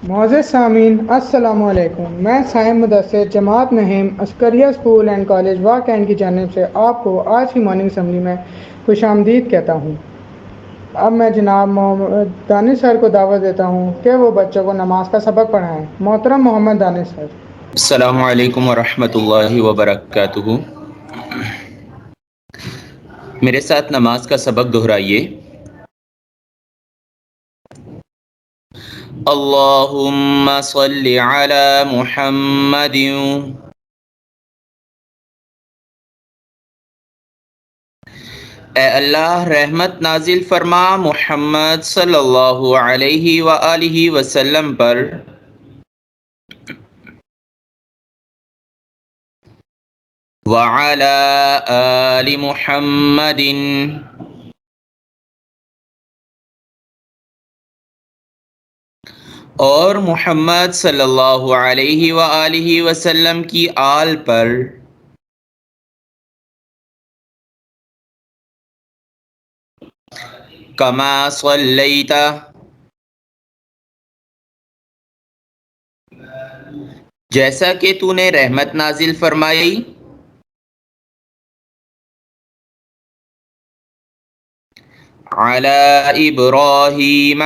معزز سامعین السلام علیکم، میں سائم مدثر جماعت نہیم عسکریہ اسکول اینڈ کالج واقعین کی جانب سے آپ کو آج کی مارننگ اسمبلی میں خوش آمدید کہتا ہوں۔ اب میں جناب محمد دانش سر کو دعوت دیتا ہوں کہ وہ بچوں کو نماز کا سبق پڑھائیں۔ محترم محمد دانش سر۔ السلام علیکم ورحمۃ اللہ وبرکاتہ۔ میرے ساتھ نماز کا سبق دہرائیے۔ اللہم صل علی محمد۔ اے اللہ رحمت نازل فرما محمد صلی اللہ علیہ وآلہ وسلم پر۔ وعلی آل محمد۔ اور محمد صلی اللہ علیہ وآلہ وسلم کی آل پر۔ کما صلیت، جیسا کہ تو نے رحمت نازل فرمائی، علی ابراہیم،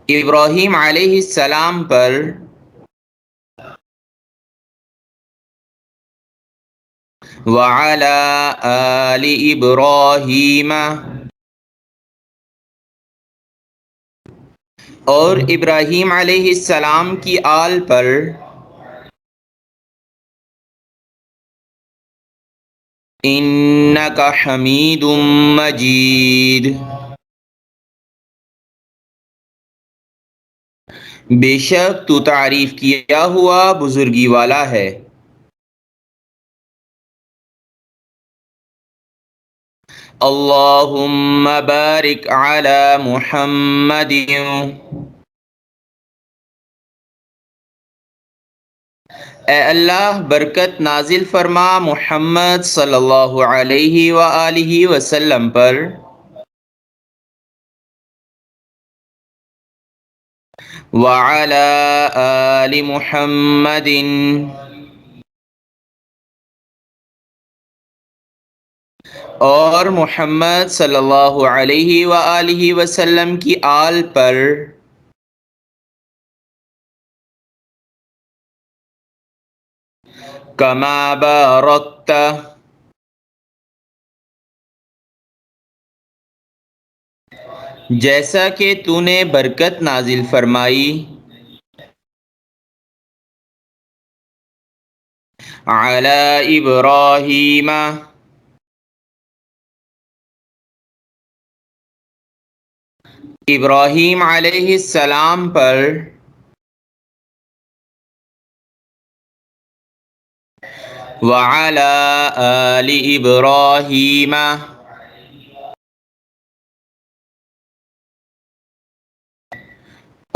ابراہیم علیہ السلام پر، وعلی آل ابراہیم، اور ابراہیم علیہ السلام کی آل پر، انک حمید مجید، بے شک تو تعریف کیا ہوا بزرگی والا ہے۔ اللہم بارک علی محمد، اے اللہ برکت نازل فرما محمد صلی اللہ علیہ وآلہ وسلم پر، وعلی آل محمد، اور محمد صلی اللہ علیہ وآلہ وسلم کی آل پر، کما بارکت، جیسا کہ تو نے برکت نازل فرمائی، علی ابراہیم، ابراہیم علیہ السلام پر، وعلی آل ابراہیم،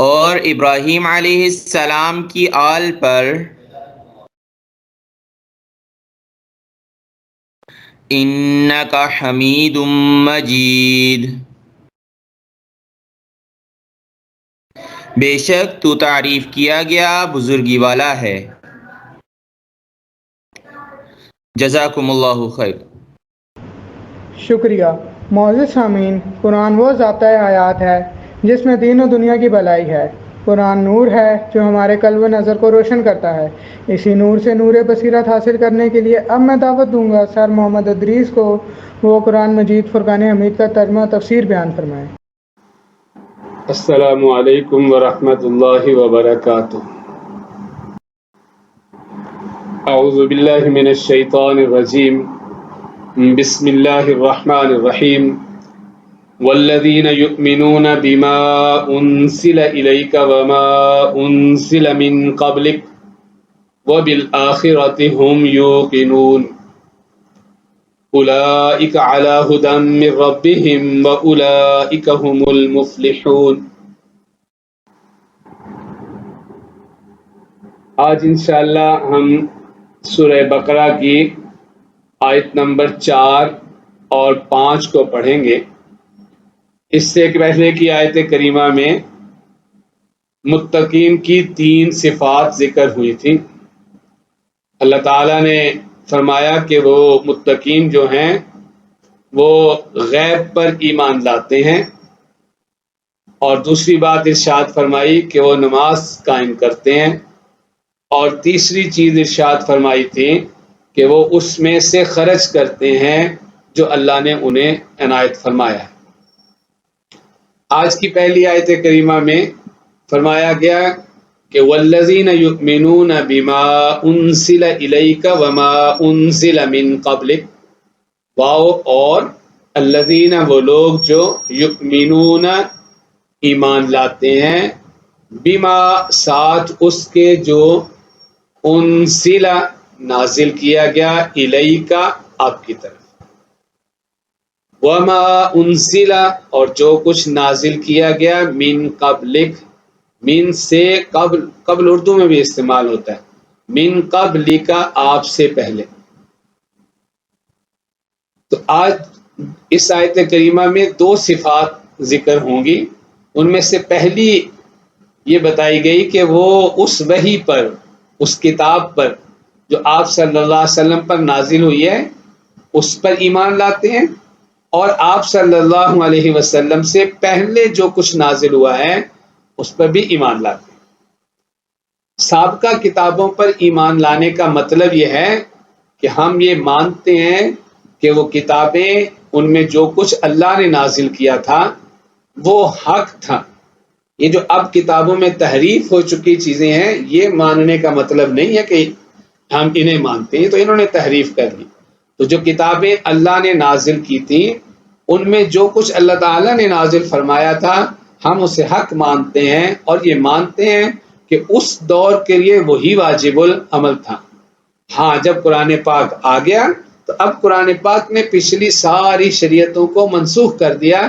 اور ابراہیم علیہ السلام کی آل پر، انک حمید مجید، بے شک تو تعریف کیا گیا بزرگی والا ہے۔ جزاکم اللہ خیر۔ شکریہ۔ معزز سامعین، قرآن وہ ضابطۂ حیات ہے جس میں دین و دنیا کی بھلائی ہے۔ قرآن نور ہے جو ہمارے قلب و نظر کو روشن کرتا ہے۔ اسی نور سے نور بصیرت حاصل کرنے کے لیے اب میں دعوت دوں گا سر محمد ادریس کو، وہ قرآن مجید فرقان حمید کا ترجمہ و تفسیر بیان فرمائیں۔ السلام علیکم ورحمۃ اللہ وبرکاتہ۔ اعوذ باللہ من الشیطان الرجیم، بسم اللہ الرحمن الرحیم۔ والذین یؤمنون بما انزل الیک وما انزل من قبلک وبالآخرۃ هم یوقنون، اولئک علی ھدی من ربہم واولئک هم المفلحون۔ آج انشاءاللہ ہم سورہ بقرہ کی آیت نمبر 4 اور 5 کو پڑھیں گے۔ اس سے پہلے کی آیت کریمہ میں متقین کی 3 صفات ذکر ہوئی تھی۔ اللہ تعالیٰ نے فرمایا کہ وہ متقین جو ہیں وہ غیب پر ایمان لاتے ہیں، اور دوسری بات ارشاد فرمائی کہ وہ نماز قائم کرتے ہیں، اور تیسری چیز ارشاد فرمائی تھی کہ وہ اس میں سے خرچ کرتے ہیں جو اللہ نے انہیں عنایت فرمایا ہے۔ آج کی پہلی آیت کریمہ میں فرمایا گیا کہ والذین یؤمنون بما انزل الیک وما انزل من قبلک، واو اور الذین وہ لوگ جو یؤمنون ایمان لاتے ہیں، بما ساتھ اس کے جو انزل نازل کیا گیا الیک آپ کی طرف، وما انزل اور جو کچھ نازل کیا گیا من قبلک، من سے قبل، قبل اردو میں بھی استعمال ہوتا ہے، من قبلک آپ سے پہلے۔ تو آج اس آیت کریمہ میں 2 صفات ذکر ہوں گی۔ ان میں سے پہلی یہ بتائی گئی کہ وہ اس وحی پر، اس کتاب پر جو آپ صلی اللہ علیہ وسلم پر نازل ہوئی ہے اس پر ایمان لاتے ہیں، اور آپ صلی اللہ علیہ وسلم سے پہلے جو کچھ نازل ہوا ہے اس پر بھی ایمان لاتے ہیں۔ سابقہ کتابوں پر ایمان لانے کا مطلب یہ ہے کہ ہم یہ مانتے ہیں کہ وہ کتابیں، ان میں جو کچھ اللہ نے نازل کیا تھا وہ حق تھا۔ یہ جو اب کتابوں میں تحریف ہو چکی چیزیں ہیں، یہ ماننے کا مطلب نہیں ہے کہ ہم انہیں مانتے ہیں تو انہوں نے تحریف کر لی۔ تو جو کتابیں اللہ نے نازل کی تھیں ان میں جو کچھ اللہ تعالیٰ نے نازل فرمایا تھا ہم اسے حق مانتے ہیں، اور یہ مانتے ہیں کہ اس دور کے لیے وہی واجب العمل تھا۔ ہاں جب قرآن پاک آ گیا تو اب قرآن پاک نے پچھلی ساری شریعتوں کو منسوخ کر دیا،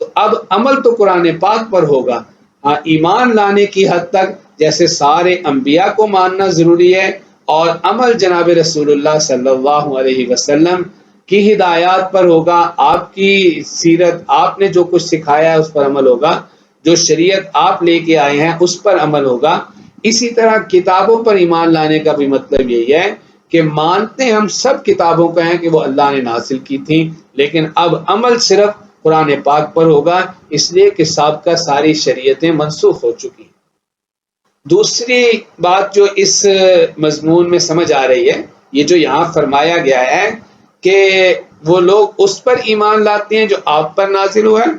تو اب عمل تو قرآن پاک پر ہوگا۔ ہاں ایمان لانے کی حد تک جیسے سارے انبیاء کو ماننا ضروری ہے، اور عمل جناب رسول اللہ صلی اللہ علیہ وسلم کی ہدایات پر ہوگا، آپ کی سیرت، آپ نے جو کچھ سکھایا ہے اس پر عمل ہوگا، جو شریعت آپ لے کے آئے ہیں اس پر عمل ہوگا۔ اسی طرح کتابوں پر ایمان لانے کا بھی مطلب یہی ہے کہ مانتے ہم سب کتابوں کا ہیں کہ وہ اللہ نے نازل کی تھیں، لیکن اب عمل صرف قرآن پاک پر ہوگا، اس لیے کہ سابقہ ساری شریعتیں منسوخ ہو چکی ہیں۔ دوسری بات جو اس مضمون میں سمجھ آ رہی ہے، یہ جو یہاں فرمایا گیا ہے کہ وہ لوگ اس پر ایمان لاتے ہیں جو آپ پر نازل ہوا ہے،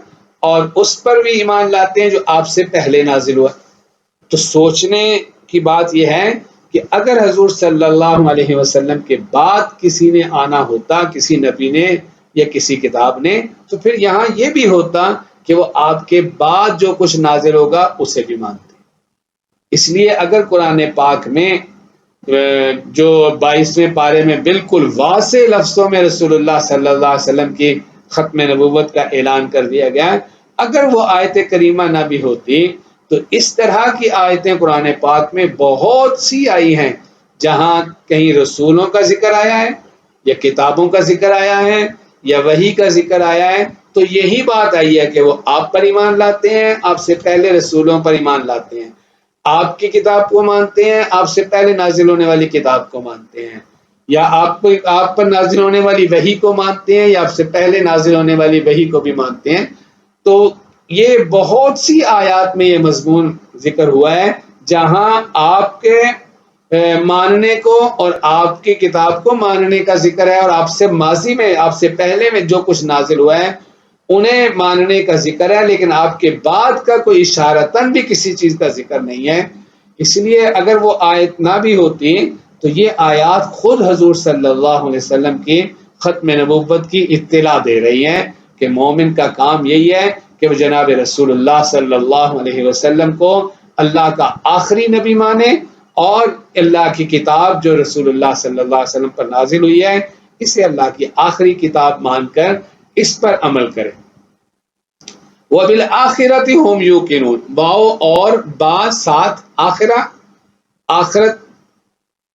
اور اس پر بھی ایمان لاتے ہیں جو آپ سے پہلے نازل ہوا۔ تو سوچنے کی بات یہ ہے کہ اگر حضور صلی اللہ علیہ وسلم کے بعد کسی نے آنا ہوتا، کسی نبی نے یا کسی کتاب نے، تو پھر یہاں یہ بھی ہوتا کہ وہ آپ کے بعد جو کچھ نازل ہوگا اسے بھی مانتے۔ اس لیے اگر قرآن پاک میں جو 22ویں پارے میں بالکل واضح لفظوں میں رسول اللہ صلی اللہ علیہ وسلم کی ختم نبوت کا اعلان کر دیا گیا، اگر وہ آیت کریمہ نہ بھی ہوتی تو اس طرح کی آیتیں قرآن پاک میں بہت سی آئی ہیں جہاں کہیں رسولوں کا ذکر آیا ہے یا کتابوں کا ذکر آیا ہے یا وحی کا ذکر آیا ہے، تو یہی بات آئی ہے کہ وہ آپ پر ایمان لاتے ہیں، آپ سے پہلے رسولوں پر ایمان لاتے ہیں، آپ کی کتاب کو مانتے ہیں، آپ سے پہلے نازل ہونے والی کتاب کو مانتے ہیں، یا آپ پر نازل ہونے والی وحی کو مانتے ہیں، یا آپ سے پہلے نازل ہونے والی وحی کو بھی مانتے ہیں۔ تو یہ بہت سی آیات میں یہ مضمون ذکر ہوا ہے جہاں آپ کے ماننے کو اور آپ کی کتاب کو ماننے کا ذکر ہے، اور آپ سے ماضی میں، آپ سے پہلے میں جو کچھ نازل ہوا ہے انہیں ماننے کا ذکر ہے، لیکن آپ کے بعد کا کوئی اشارتاً بھی کسی چیز کا ذکر نہیں ہے۔ اس لیے اگر وہ آیت نہ بھی ہوتی تو یہ آیات خود حضور صلی اللہ علیہ وسلم کی ختم نبوت کی اطلاع دے رہی ہیں کہ مومن کا کام یہی ہے کہ وہ جناب رسول اللہ صلی اللہ علیہ وسلم کو اللہ کا آخری نبی مانے، اور اللہ کی کتاب جو رسول اللہ صلی اللہ علیہ وسلم پر نازل ہوئی ہے اسے اللہ کی آخری کتاب مان کر اس پر عمل کرے۔ وَبِالْآخِرَةِ هُمْ يُوقِنُونَ، واو اور با ساتھ آخرہ، آخرت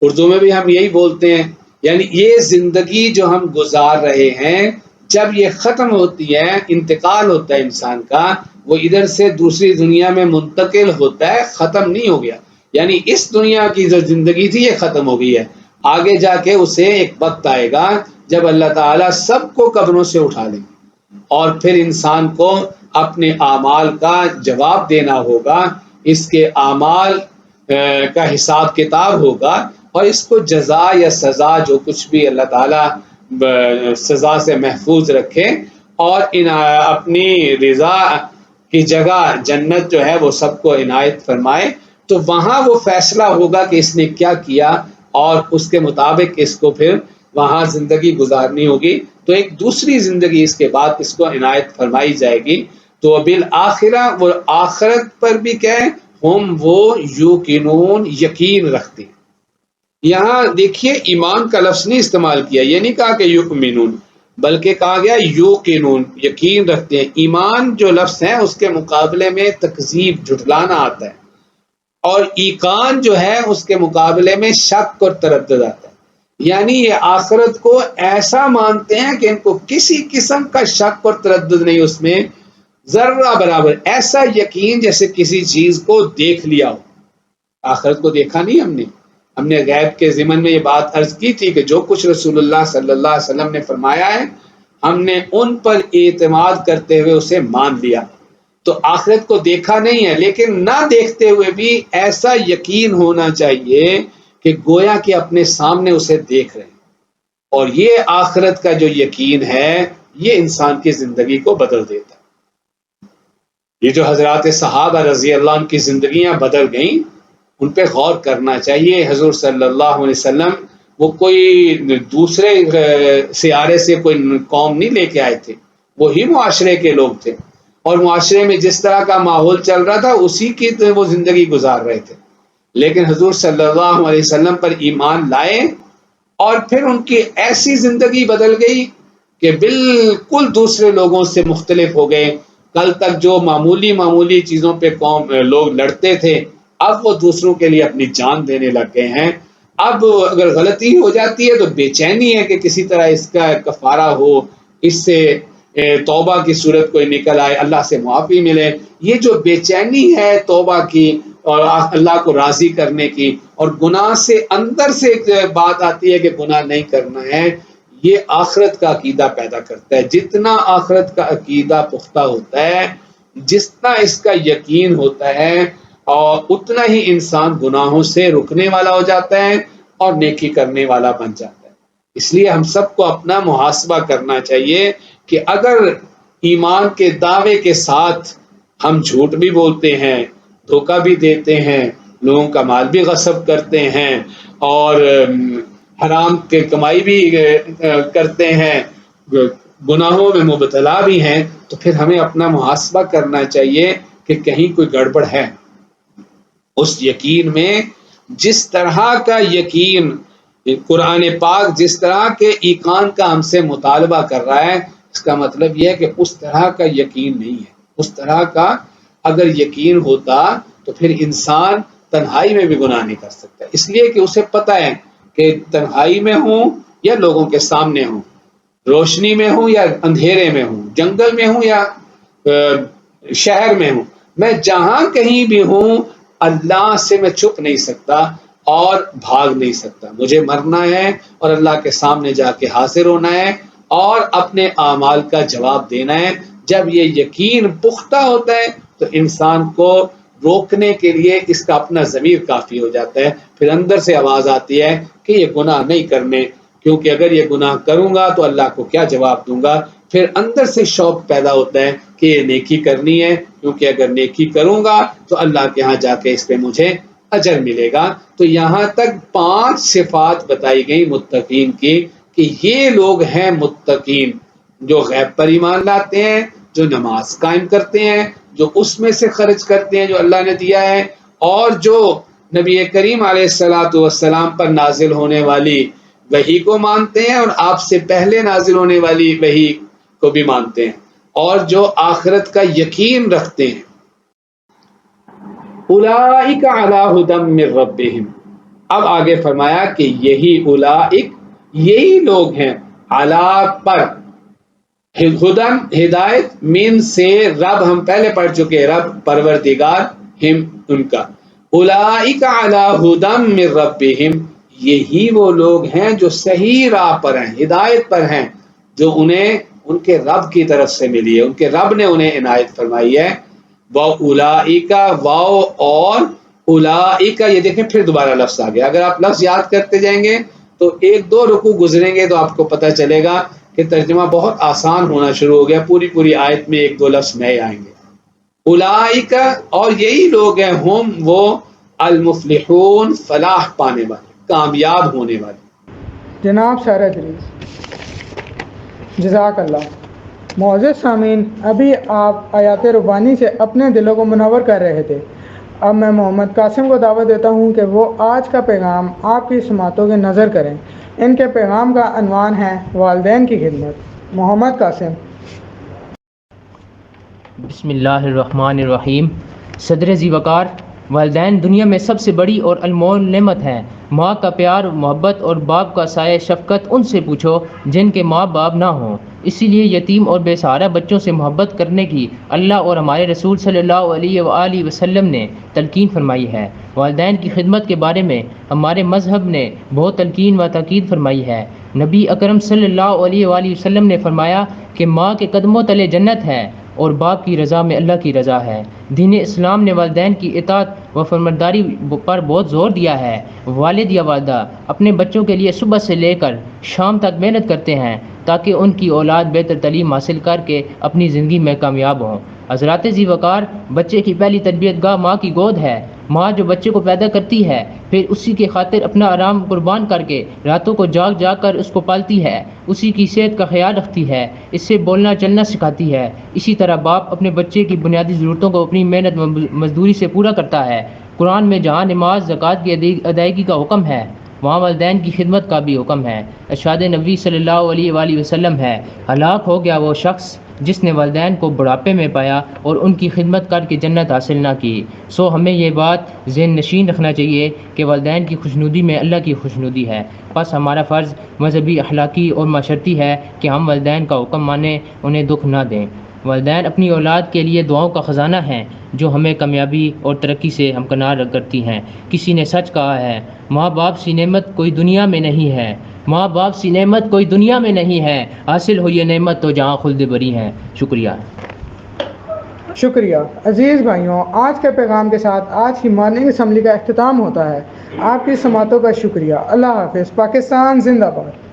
اردو میں بھی ہم یہی بولتے ہیں، یعنی یہ زندگی جو ہم گزار رہے ہیں جب یہ ختم ہوتی ہے، انتقال ہوتا ہے انسان کا، وہ ادھر سے دوسری دنیا میں منتقل ہوتا ہے، ختم نہیں ہو گیا، یعنی اس دنیا کی جو زندگی تھی یہ ختم ہو گئی ہے، آگے جا کے اسے ایک وقت آئے گا جب اللہ تعالیٰ سب کو قبروں سے اٹھا لیں گے اور پھر انسان کو اپنے اعمال کا جواب دینا ہوگا، اس کے اعمال کا حساب کتاب ہوگا، اور اس کو جزا یا سزا جو کچھ بھی اللہ تعالیٰ سزا سے محفوظ رکھے اور اپنی رضا کی جگہ جنت جو ہے وہ سب کو عنایت فرمائے، تو وہاں وہ فیصلہ ہوگا کہ اس نے کیا کیا اور اس کے مطابق اس کو پھر وہاں زندگی گزارنی ہوگی، تو ایک دوسری زندگی اس کے بعد اس کو عنایت فرمائی جائے گی۔ تو بالآخرہ وہ آخرت پر بھی کہیں ہم وہ یوقنون یقین رکھتے ہیں۔ یہاں دیکھیے ایمان کا لفظ نہیں استعمال کیا، یہ نہیں کہا کہ یؤمنون، بلکہ کہا گیا یوقنون یقین رکھتے ہیں۔ ایمان جو لفظ ہے اس کے مقابلے میں تکذیب جھٹلانا آتا ہے، اور ایقان جو ہے اس کے مقابلے میں شک اور تردد آتا ہے، یعنی یہ آخرت کو ایسا مانتے ہیں کہ ان کو کسی قسم کا شک اور تردد نہیں، اس میں ذرہ برابر، ایسا یقین جیسے کسی چیز کو دیکھ لیا ہو۔ آخرت کو دیکھا نہیں ہم نے غیب کے ضمن میں یہ بات عرض کی تھی کہ جو کچھ رسول اللہ صلی اللہ علیہ وسلم نے فرمایا ہے ہم نے ان پر اعتماد کرتے ہوئے اسے مان لیا، تو آخرت کو دیکھا نہیں ہے، لیکن نہ دیکھتے ہوئے بھی ایسا یقین ہونا چاہیے کہ گویا کہ اپنے سامنے اسے دیکھ رہے ہیں، اور یہ آخرت کا جو یقین ہے یہ انسان کی زندگی کو بدل دیتا ہے۔ یہ جو حضرات صحابہ رضی اللہ عنہ کی زندگیاں بدل گئیں ان پہ غور کرنا چاہیے۔ حضور صلی اللہ علیہ وسلم وہ کوئی دوسرے سیارے سے کوئی قوم نہیں لے کے آئے تھے، وہی معاشرے کے لوگ تھے، اور معاشرے میں جس طرح کا ماحول چل رہا تھا اسی کی وہ زندگی گزار رہے تھے، لیکن حضور صلی اللہ علیہ وسلم پر ایمان لائے اور پھر ان کی ایسی زندگی بدل گئی کہ بالکل دوسرے لوگوں سے مختلف ہو گئے۔ کل تک جو معمولی چیزوں پہ لوگ لڑتے تھے، اب وہ دوسروں کے لیے اپنی جان دینے لگ گئے ہیں۔ اب اگر غلطی ہو جاتی ہے تو بے چینی ہے کہ کسی طرح اس کا کفارہ ہو، اس سے توبہ کی صورت کوئی نکل آئے، اللہ سے معافی ملے۔ یہ جو بے چینی ہے توبہ کی اور اللہ کو راضی کرنے کی، اور گناہ سے اندر سے ایک بات آتی ہے کہ گناہ نہیں کرنا ہے، یہ آخرت کا عقیدہ پیدا کرتا ہے۔ جتنا آخرت کا عقیدہ پختہ ہوتا ہے، جتنا اس کا یقین ہوتا ہے، اور اتنا ہی انسان گناہوں سے رکنے والا ہو جاتا ہے اور نیکی کرنے والا بن جاتا ہے۔ اس لیے ہم سب کو اپنا محاسبہ کرنا چاہیے کہ اگر ایمان کے دعوے کے ساتھ ہم جھوٹ بھی بولتے ہیں، دھوکہ بھی دیتے ہیں، لوگوں کا مال بھی غصب کرتے ہیں، اور حرام کے کمائی بھی کرتے ہیں، گناہوں میں مبتلا بھی ہیں، تو پھر ہمیں اپنا محاسبہ کرنا چاہیے کہ کہیں کوئی گڑبڑ ہے۔ اس یقین میں جس طرح کا یقین قرآن پاک جس طرح کے ایقان کا ہم سے مطالبہ کر رہا ہے، اس کا مطلب یہ ہے کہ اس طرح کا یقین نہیں ہے۔ اس طرح کا اگر یقین ہوتا تو پھر انسان تنہائی میں بھی گناہ نہیں کر سکتا، اس لیے کہ اسے پتہ ہے کہ تنہائی میں ہوں یا لوگوں کے سامنے ہوں، روشنی میں ہوں یا اندھیرے میں ہوں، جنگل میں ہوں یا شہر میں ہوں، میں جہاں کہیں بھی ہوں اللہ سے میں چھپ نہیں سکتا اور بھاگ نہیں سکتا۔ مجھے مرنا ہے اور اللہ کے سامنے جا کے حاضر ہونا ہے اور اپنے اعمال کا جواب دینا ہے۔ جب یہ یقین پختہ ہوتا ہے تو انسان کو روکنے کے لیے اس کا اپنا ضمیر کافی ہو جاتا ہے، پھر اندر سے آواز آتی ہے کہ یہ گناہ نہیں کرنے، کیونکہ اگر یہ گناہ کروں گا تو اللہ کو کیا جواب دوں گا۔ پھر اندر سے شوق پیدا ہوتا ہے کہ یہ نیکی کرنی ہے، کیونکہ اگر نیکی کروں گا تو اللہ کے ہاں جا کے اس پہ مجھے اجر ملے گا۔ تو یہاں تک 5 صفات بتائی گئی متقین کی کہ یہ لوگ ہیں متقین، جو غیب پر ایمان لاتے ہیں، جو نماز قائم کرتے ہیں، جو اس میں سے خرچ کرتے ہیں جو اللہ نے دیا ہے، اور جو نبی کریم علیہ الصلاۃ والسلام پر نازل ہونے والی وحی کو مانتے ہیں اور آپ سے پہلے نازل ہونے والی وحی کو بھی مانتے ہیں، اور جو آخرت کا یقین رکھتے ہیں۔ اولئک علی ھدی من ربہم، اب آگے فرمایا کہ یہی اولئک، یہی لوگ ہیں علی پر، ہدن ہدایت، من سے رب ہم پہلے پڑھ چکے، رب پروردگار، ہم ان کا، اولئک علی ہدی من ربہم، یہی وہ لوگ ہیں جو صحیح راہ پر ہیں، ہدایت پر ہیں، جو انہیں ان کے رب کی طرف سے ملی ہے، ان کے رب نے انہیں عنایت فرمائی ہے۔ وَأُولَئِکَ، واو اور اولئک، یہ دیکھیں پھر دوبارہ لفظ آ گیا۔ اگر آپ لفظ یاد کرتے جائیں گے تو ایک دو رکوع گزریں گے تو آپ کو پتہ چلے گا کہ ترجمہ بہت آسان ہونا شروع ہو گیا، پوری آیت میں ایک دو لفظ نئے آئیں گے۔ اولئک، اور یہی لوگ ہیں، ہم وہ، المفلحون، فلاح پانے والے، کامیاب ہونے والے۔ جناب سارہ ادریس، جزاک اللہ۔ معزز سامعین، ابھی آپ آیات ربانی سے اپنے دلوں کو منور کر رہے تھے۔ اب میں محمد قاسم کو دعوت دیتا ہوں کہ وہ آج کا پیغام آپ کی سماعتوں کے نظر کریں۔ ان کے پیغام کا عنوان ہے والدین کی خدمت۔ محمد قاسم۔ بسم اللہ الرحمن الرحیم۔ صدر ذی وقار، والدین دنیا میں سب سے بڑی اور انمول نعمت ہیں۔ ماں کا پیار محبت اور باپ کا سایہ شفقت ان سے پوچھو جن کے ماں باپ نہ ہوں۔ اسی لیے یتیم اور بے سہارا بچوں سے محبت کرنے کی اللہ اور ہمارے رسول صلی اللہ علیہ وآلہ وسلم نے تلقین فرمائی ہے۔ والدین کی خدمت کے بارے میں ہمارے مذہب نے بہت تلقین و تاکید فرمائی ہے۔ نبی اکرم صلی اللہ علیہ وآلہ وسلم نے فرمایا کہ ماں کے قدموں تلے جنت ہے اور باپ کی رضا میں اللہ کی رضا ہے۔ دین اسلام نے والدین کی اطاعت و فرمانبرداری پر بہت زور دیا ہے۔ والد یا والدہ اپنے بچوں کے لیے صبح سے لے کر شام تک محنت کرتے ہیں تاکہ ان کی اولاد بہتر تعلیم حاصل کر کے اپنی زندگی میں کامیاب ہوں۔ حضرات ذی وقار، بچے کی پہلی تربیت گاہ ماں کی گود ہے۔ ماں جو بچے کو پیدا کرتی ہے پھر اسی کی خاطر اپنا آرام قربان کر کے راتوں کو جاگ جاگ کر اس کو پالتی ہے، اسی کی صحت کا خیال رکھتی ہے، اس سے بولنا چلنا سکھاتی ہے۔ اسی طرح باپ اپنے بچے کی بنیادی ضرورتوں کو اپنی محنت و مزدوری سے پورا کرتا ہے۔ قرآن میں جہاں نماز زکوٰۃ کی ادائیگی کا حکم ہے وہاں والدین کی خدمت کا بھی حکم ہے۔ ارشاد نبی صلی اللہ علیہ وآلہ وسلم ہے، ہلاک ہو گیا وہ شخص جس نے والدین کو بڑھاپے میں پایا اور ان کی خدمت کر کے جنت حاصل نہ کی۔ سو ہمیں یہ بات ذہن نشین رکھنا چاہیے کہ والدین کی خوشنودی میں اللہ کی خوشنودی ہے۔ بس ہمارا فرض مذہبی، اخلاقی اور معاشرتی ہے کہ ہم والدین کا حکم مانیں، انہیں دکھ نہ دیں۔ والدین اپنی اولاد کے لیے دعاؤں کا خزانہ ہیں جو ہمیں کامیابی اور ترقی سے ہمکنار کرتی ہیں۔ کسی نے سچ کہا ہے، ماں باپ سی نعمت کوئی دنیا میں نہیں ہے، ماں باپ سی نعمت کوئی دنیا میں نہیں ہے، حاصل ہو یہ نعمت تو جہاں خلد بری ہیں۔ شکریہ۔ شکریہ۔ عزیز بھائیوں، آج کے پیغام کے ساتھ آج کی مارننگ اسمبلی کا اختتام ہوتا ہے۔ آپ کی سماعتوں کا شکریہ۔ اللہ حافظ۔ پاکستان زندہ باد۔